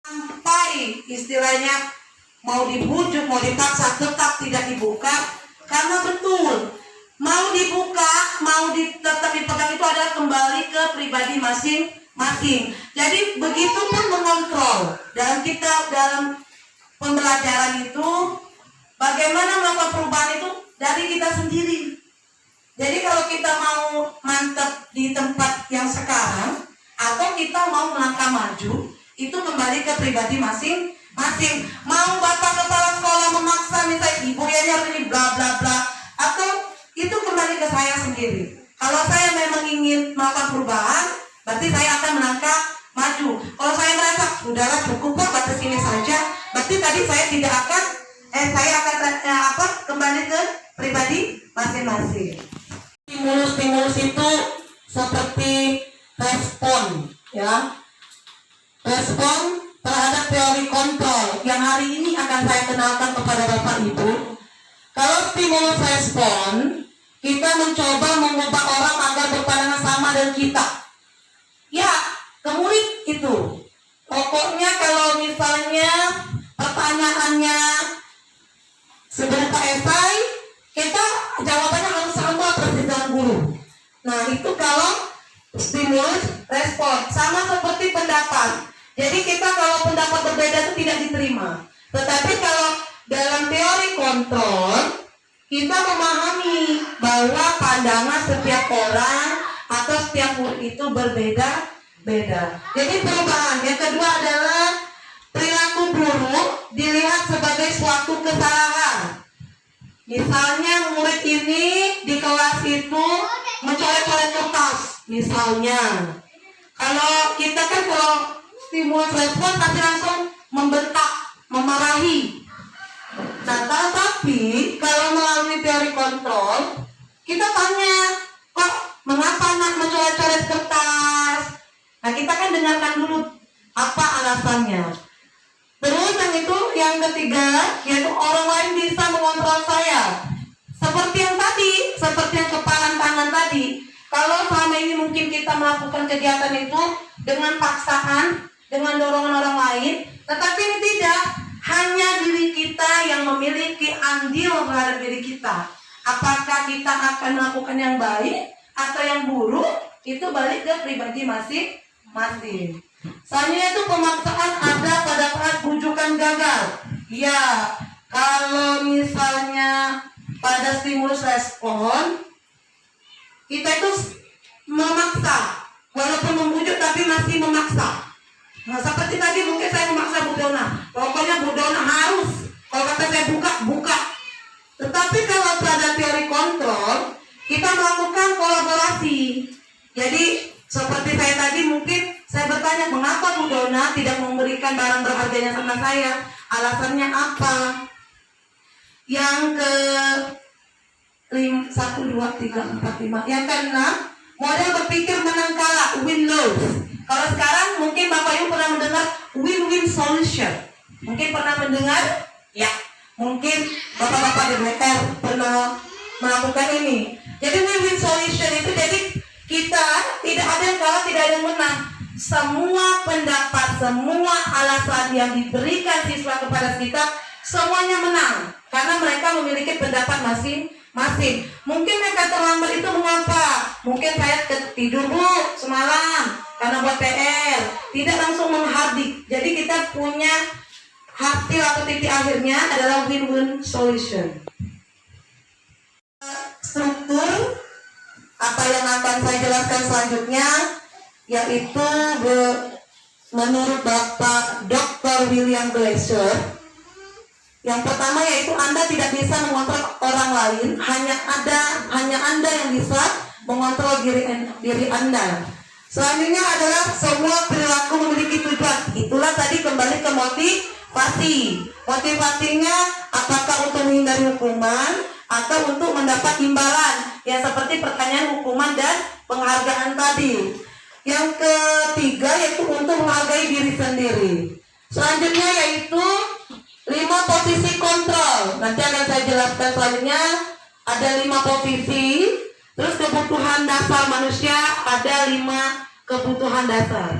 sampai istilahnya mau dibujuk, mau dipaksa, tetap tidak dibuka. Karena betul, mau dibuka, mau tetap dipegang itu adalah kembali ke pribadi masing-masing. Jadi begitu pun mengontrol dalam pembelajaran itu, bagaimana melakukan perubahan itu dari kita sendiri. Jadi kalau kita mau mantap di tempat yang sekarang, atau kita mau melangkah maju, itu kembali ke pribadi masing-masing. Mau bapak kepala sekolah memaksa misalnya ibu ya ini bla bla bla, atau itu kembali ke saya sendiri. Kalau saya memang ingin melakukan perubahan, berarti saya akan melangkah maju. Kalau saya merasa sudahlah cukup kok batas ini saja, berarti tadi saya tidak akan kembali ke pribadi masing-masing. Stimulus itu seperti respon, ya. Respon terhadap teori kontrol yang hari ini akan saya kenalkan kepada Bapak Ibu. Kalau stimulus respon, kita mencoba mengubah orang agar berpandangan sama dengan kita. Ya, ke murid itu. Pokoknya kalau misalnya pertanyaannya seberapa esai, kita jawabannya harus sama persis dengan guru. Nah, itu kalau stimulus respon. Sama seperti pendapat. Jadi kita kalau pendapat berbeda itu tidak diterima. Tetapi kalau dalam teori kontrol, kita memahami bahwa pandangan setiap orang atau setiap murid itu berbeda-beda. Jadi perubahan. Yang kedua adalah perilaku buruk dilihat sebagai suatu kesalahan. Misalnya murid ini di kelas itu mencoret-coret kertas, misalnya. Kalau kita kan kalau stimulus respon pasti langsung membentak, memarahi. Nah, tapi kalau melalui teori kontrol, kita tanya, kok mengapa nak mencoret-coret kertas? Nah, kita kan dengarkan dulu apa alasannya. Terus yang ketiga, yaitu orang lain bisa mengontrol saya. Seperti yang kepalan tangan tadi. Kalau selama ini mungkin kita melakukan kegiatan itu dengan paksaan, dengan dorongan orang lain, tetapi ini tidak. Hanya diri kita yang memiliki andil terhadap diri kita. Apakah kita akan melakukan yang baik atau yang buruk, itu balik ke pribadi masing-masing. Selanjutnya itu pemaksaan ada pada saat bujukan gagal. Ya, kalau misalnya pada stimulus respon, kita itu memaksa, walaupun membujuk tapi masih memaksa. Nah, seperti tadi mungkin saya memaksa Bu Dona, pokoknya Bu Dona harus, kalau kata saya buka. Tetapi kalau pada teori kontrol, kita melakukan kolaborasi. Jadi seperti saya tadi mungkin saya bertanya, mengapa Bu Dona tidak memberikan barang berharganya sama saya? Alasannya apa? Yang ke 1, 2, 3, 4, 5. Yang keenam, model berpikir menang kalah, win-lose. Kalau sekarang mungkin Bapak Ibu pernah mendengar win-win solution. Mungkin pernah mendengar? Ya. Mungkin Bapak-Bapak di DPR pernah melakukan ini. Jadi win-win solution itu jadi kita tidak ada yang kalah, tidak ada yang menang. Semua pendapat, semua alasan yang diberikan siswa kepada kita, semuanya menang. Karena mereka memiliki pendapat masing-masing. Mungkin mereka terlambat itu mengapa? Mungkin saya tidur Bu semalam karena buat PR, tidak langsung menghardik. Jadi kita punya hasil atau titik akhirnya adalah win-win solution. Struktur apa yang akan saya jelaskan selanjutnya, yaitu menurut Bapak Dr. William Glasser. Yang pertama yaitu Anda tidak bisa mengontrol orang lain, hanya Anda yang bisa mengontrol diri Anda. Selanjutnya adalah semua perilaku memiliki tujuan. Itulah tadi kembali ke motivasi. Motivasinya apakah untuk menghindari hukuman atau untuk mendapat imbalan, ya seperti pertanyaan hukuman dan penghargaan tadi. Yang ketiga yaitu untuk menghargai diri sendiri. Selanjutnya yaitu 5 posisi kontrol. Nanti akan saya jelaskan selanjutnya. Ada 5 posisi. Terus kebutuhan dasar manusia, ada 5 kebutuhan dasar.